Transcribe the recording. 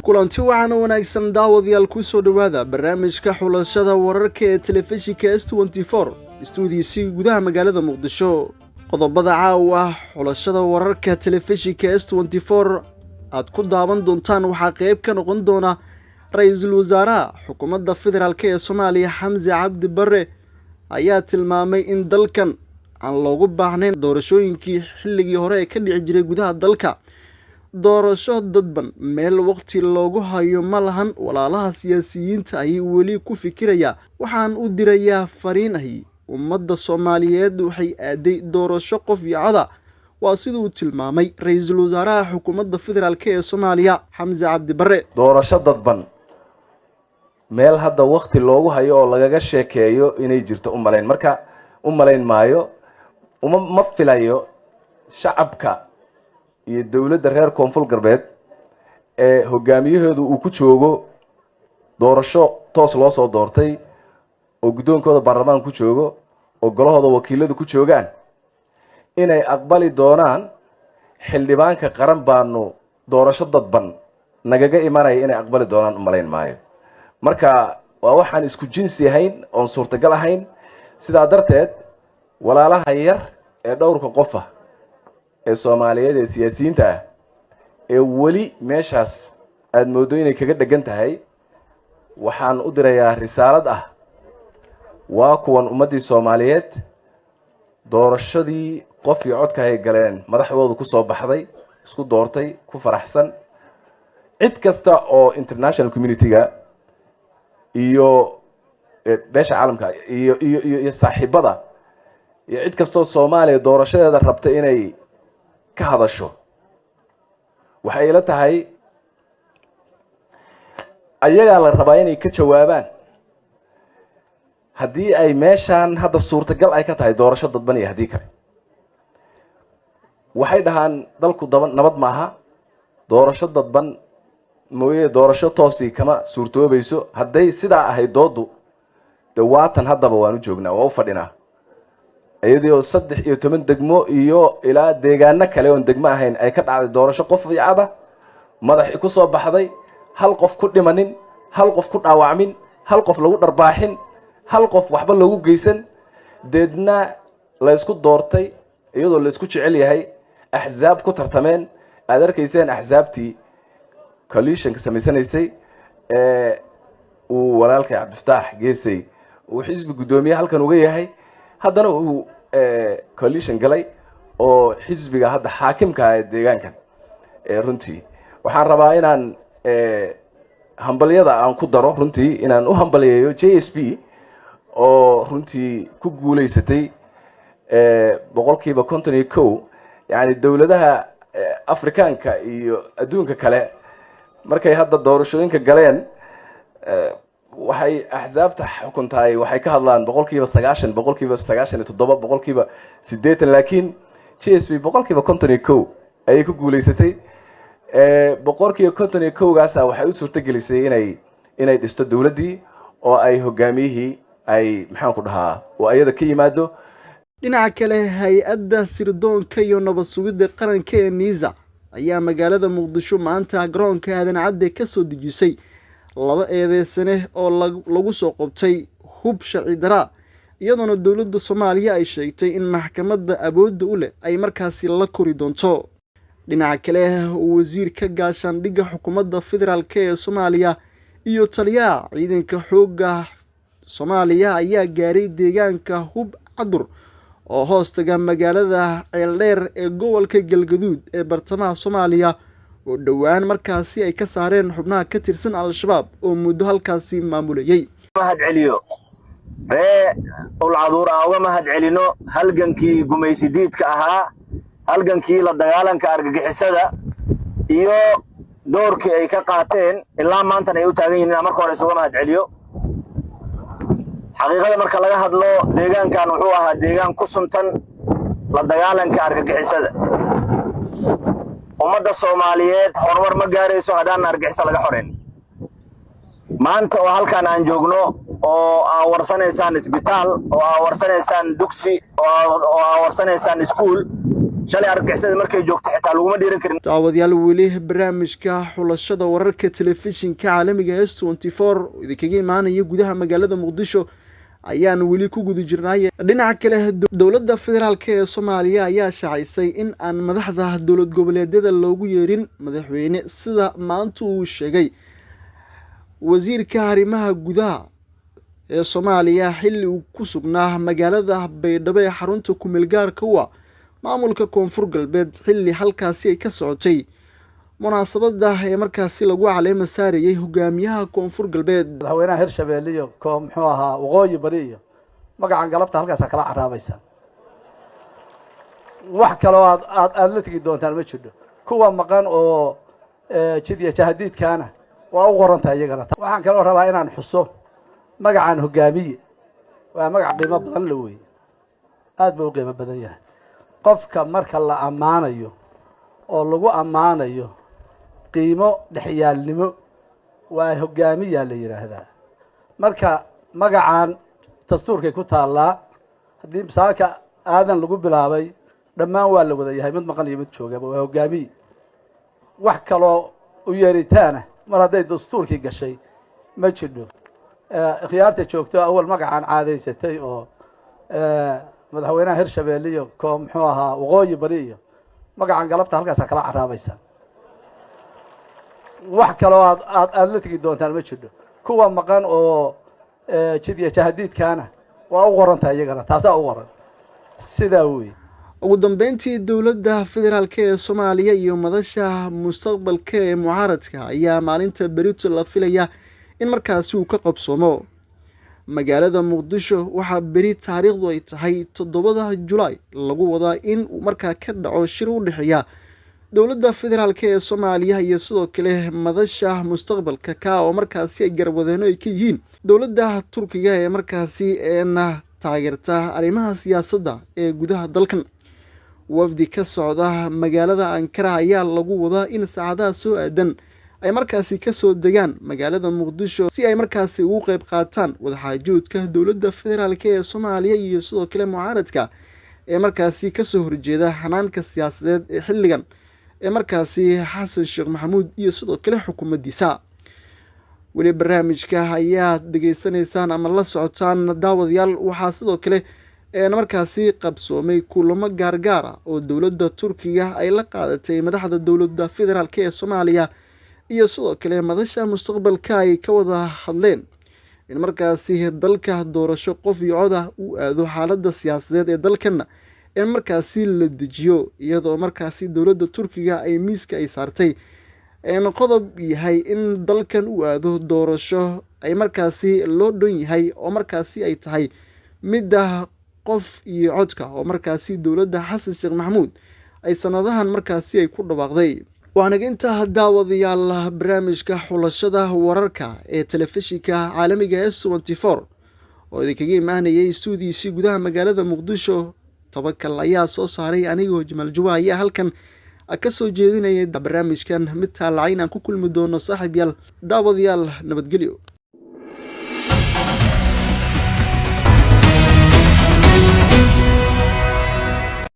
kulanti waxaan wanaagsan daawadayaal ku soo dhawaada barnaamijka xulashada wararka ee telefishinka S24 stuudiyosi gudaha magaalada Muqdisho. Qodobada caawa xulashada wararka telefishinka S24 aad ku daawan doontaan waxaa qayb ka noqon doona Ra'iisul Wasaaraha Xukuumadda Federaalka ee Soomaaliya Xamse Cabdi Barre ayaa tilmaamay in dalkan aan loogu baahnayn doorashooyinkii xilligii hore ee ka dhici jiray gudaha dalka. doorasho dadban meel waqti loogu hayo ma lahan walaalaha siyaasiyiinta ay weli ku fikiraya waxaan u dirayaa fariin ahi ummadda Soomaaliyeed waxay aaday doorasho qof yacada waa sidoo tilmaamay Ra'iisul Wasaaraha Xukuumadda Federaalka ee Soomaaliya Xamse Cabdi Barre. doorasho dadban meel hadda waqti loogu hayo oo lagaga sheekeeyo inay jirto u malayn maayo ma filayo shacabka iyo dawladda reer Koonfur Galbeed ee hogaamiyahoodu uu ku joogo doorasho toos loo soo doortay oo gudoonkooda baarlamaanka ku joogo oo golahooda wakiiladu ku joogaan inay aqbali doonaan xildhibaanka qaran baanu doorasho dadban nagaga imanaya inay aqbali doonaan u malayn maayo. marka waa waxaan isku jinsi ahayn oo suurtagal ahayn sidaa darteed walaalaha yar ee dhowrka qof ah ee Soomaaliyeed ee siyaasiyiinta ah ee wali meeshaas aad moodo inay kaga dhagan tahay waxaan u dirayaa risaalad ah waa kuwan ummadii Soomaaliyeed doorashadii qof iyo codka ay galeen madaxdoodu ku soo baxday isku doortay ku faraxsan cid kasta oo international community-ga iyo beesha caalamka iyo saaxiibada iyo cid kasta oo Soomaaliya doorashadeeda rabta inay ka hadasho waxay ila tahay ayaga la rabaa inay ka jawaabaan haddii ay meeshaan hadda suurtagal ay ka tahay doorasho dadban iyo haddii kale. waxay dhahaan dalku nabad maaha doorasho dadban mooyee doorasho toosi kama suurtoobayso. hadday sidaa ahayd doodu dawaatan haddaba waan u joognaa waa u fadhinaa iyadoo 13 degmo iyo ilaa deegaano kale oo degmo ahayn ay ka dhacday doorasho qof fiicada madaxi ku soo baxday hal qof ku dhimanin hal qof ku dhaawacmin hal qof lagu dharbaaxin hal qof waxba lagu geysan deedna la isku doortay iyadoo la isku jecel yahay axzaab ku tartameen aad arkayseen axzaabtii coalition ka sameysanaysay uu walaalkay Cabdifataax Geesay uu xisbi gudoomiye halkan uga yahay haddana uu coalition galay oo xisbiga hadda xaakimka ah deegaankan runtii waxaan rabaa inaan hambaliyada aan ku daro runtii inaan u hambaliyeeyo JSP oo runtii ku guuleysatay boqolkiiba 51 yani dawladaha Afrikaanka iyo adduunka kale markay hadda doorashooyinka galeen waxay axzaabta xukuntaay waxay ka hadlaan boqolkiiba 90 boqolkiiba 97 boqolkiiba 80 laakiin JSP boqolkiiba 51 ay ku guuleysatay boqolkiiba 51 gaas waxay u suurtagelisay inay dhisto dawladii oo ay hogaamiyihii ay maxaan ku dhahaa oo ayada ka yimaado. dhinaca kale hay'adda sirdoonka iyo nabad sugidda qaranka ee NISA ayaa magaalada Muqdisho maanta garoonka Aadan Cadde ka soo dejisay laba eedeysane oo lagu soo qabtay hub sharci darro iyadoo dawladda Soomaaliya ay sheegtay in maxkamadda awoodda u leh ay markaasi la kori doonto. dhinaca kale wasiirka gaashaandhigga Xukuumadda Federaalka ee Soomaaliya iyo taliyaha ciidanka xoogga Soomaaliya ayaa gaaray deegaanka Hub Cadur oo hoostaga magaalada Ceeldheer ee gobolka Galgaduud ee bartamaha Soomaaliya oo dhawaan markaasi ay ka saareen xubnaha ka tirsan Al-Shabaab oo muddo halkaasi maamulayay. mahad celiyo Cadur uga mahad celino halgankii gumaysidiidka ahaa halgankii la dagaalanka argagixisada iyo doorkii ay ka qaateen ilaa maanta ay u taagan yihiin marka hore uga mahad celiyo. xaqiiqada marka laga hadlo deegaankan wuxuu ahaa deegaan ku suntan la dagaalanka argagixisada. ummadda Soomaaliyeed horumar ma gaarayso hadaan argagixisa laga xoreyn. maanta oo halkan aan joogno oo aan warsanaysaan isbitaal oo aan warsanaysaan dugsi oo aan warsanaysaan iskuul shalay argagixisada markay joogto xitaa laguma dhiiran karin. daawadayaal weli barnaamijka xulashada wararka telefishinka caalamiga S24 idinkaga imaanaya gudaha magaalada Muqdisho ayaan weli ku guda jirnay. dhinaca kale dowladda federaalka ee Soomaaliya ayaa shaacisay in aan madaxda dowlad goboleedyada loogu yeerin madaxweyne sida maanta uu sheegay wasiirka arrimaha gudaha ee Soomaaliya xilli uu ku sugnaa magaalada Baydhabo ee xarunta ku meelgaarka u ah maamulka Koonfur Galbeed xilli halkaasi ay ka socotay munaasabada ee markaasi lagu caleema saarayay hogaamiyaha Koonfur Galbeed. madaxweynaha Hirshabeelle iyo muxuu ahaa waqooyi bari iyo magacan galabta halkaas kala caraabaysa wax kale oo aad la tagi doontaan ma jiro kuwa maqan oo jidiya jahadiidkaana waa u qorantahay iyagana. waxaan kale rabaa inaan xuso magacan hogaamiye waa magac qiimo badan la weey aad buu qiimo badan yahay qofka marka la amaanayo oo lagu amaanayo qiimo dhexyaalnimo waa hogaamiye la yiraahdaa. marka magacan dastuurkay ku taalaa hadii saaka aadan lagu bilaabay dhammaan waa la wada yahay mid maqan iyo mid jooga waa hogaamiye wax kale u yeeritaana mar haday dastuurkii gashay ma jiro. khiyaarta joogto awal magacan caadeysatay oo madaxweynaha Hirshabeelle iyo muxuu ahaa waqooyi bari iyo magacan galabta halkaas kala caraabaysa wax kale oo aad la tagi doontaan ma jiro kuwa maqan oo jidiya jahadiidkaana waa u qorantahay iyagana taasaa u qoran sidaa weey. ugu dambeyntii dowladda federaalka ee Soomaaliya iyo madasha mustaqbalka ee mucaaradka ayaa maalinta berito la filaya in markaasi uu ka qabsoomo magaalada Muqdisho. waxaa beri taariikhdu ay tahay 7 July lagu wadaa in uu markaa ka dhaco shir u dhexeeya dowladda federaalka ee Soomaaliya iyo sidoo kale madasha mustaqbalka ka oo markaasi ay garwadeeno ay ka yihiin dowladda Turkiga ee markaasi taageerta arrimaha siyaasadda ee gudaha dalkan. wafdi ka socda magaalada Ankara ayaa lagu wadaa in saacadaha soo aadan ay markaasi ka soo degaan magaalada Muqdisho si ay markaasi ugu qayb qaataan wadaxaajoodka dowladda federaalka ee Soomaaliya iyo sidoo kale mucaaradka ee markaasi ka soo horjeeda xanaanka siyaasadeed ee xilligan ee markaasi Xasan Sheekh Maxamuud iyo sidoo kale xukuumaddiisa. weli barnaamijka ayaa dhageysanaysaan ama la socotaan daawadayaal. waxaa sidoo kale markaasi qabsoomay kulamo gaargaar ah oo dowladda Turkiga ay la qaadatay madaxda dowladda federaalka ee Soomaaliya iyo sidoo kale madasha mustaqbalka ay ka wada hadleen in markaasi dalka doorasho qof iyo cod ah uu aado xaaladda siyaasadeed ee dalkana in markaasi la dejiyo iyadoo markaasi dowladda Turkiga ay miiska ay saartay qodob yahay in dalkan uu aado doorasho ay markaasi loo dhan yahay oo markaasi ay tahay midda qof iyo codka oo markaasi dowladda Xasan Sheekh Maxamuud ay sanadahan markaasi ay ku dhawaaqday. waanaga inta daawadayaal barnaamijka xulashada wararka ee telefishinka caalamiga S24 oo idinkaga imaanayay stuudiisi gudaha magaalada Muqdisho. Tabakal ayaa soo saaray anigoo Jamal Juwa ayaa halkan ka soo jeedinayay barnaamijkan mid taalayn aan ku kulmi doono saaxiibayaal daawadayaal nabadgelyo.